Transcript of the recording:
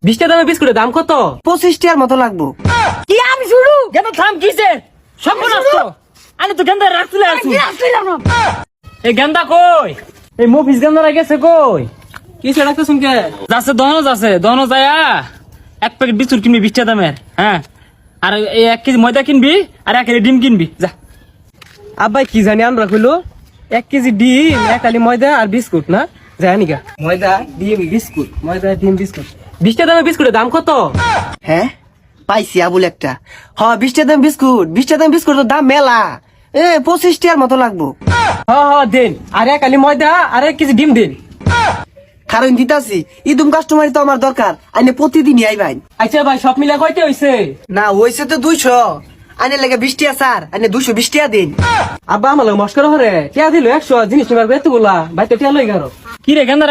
20 দামের বিস্কুটের দাম কত? 25 টাকার মতো লাগবো। কি আমি শুরু গেন্দা থাম কিসে? সব নষ্ট। আরে তো গেন্দা রাখছিলে আছি। এই গেন্দা কই? এই মফিস গেন্দা গেছে কই? কিসে রাখতে শুনকে? যাচ্ছে দহনো যায়া 1 প্যাকেট বিস্কুট কিনবি 20 টাকা দামের। হ্যাঁ। আর এই 1 কেজি ময়দা কিনবি আর 1 কেজি ডিম কিনবি। যা। আব্বাই কি জানি আমরা কইলো 1 কেজি ডিম 1 আলি ময়দা আর বিস্কুট না জানি গা ময়দা ডিম বিস্কুট ময়দা ডিম বিস্কুট 20 টাকা দামের বিস্কুটের দাম কত? হ্যাঁ পাইছি আবুল একটা। 20 টাকা দাম বিস্কুট, 20 টাকা দাম বিস্কুটের দাম মেলা। 25 টাকার মতো লাগবো। দেন। আর 1 আলি ময়দা আর 1 কেজি ডিম দিন। কারণ দিতাছি ইদুম কাস্টমারই তো আমার দরকার, আইনে প্রতিদিনই আইবাই। আচ্ছা ভাই সব মিলা কয়টা হইছে? না হইছে তো 200, আইনে লেগে 20 টাকা স্যার, আইনে 220 টাকা দিন। আব্বা আমার মস্করা হরে টিয়া দিল 100 জিনিস নিবার এতগুলা ভাই তো টিয়া লই গারো কি রে গেন্দা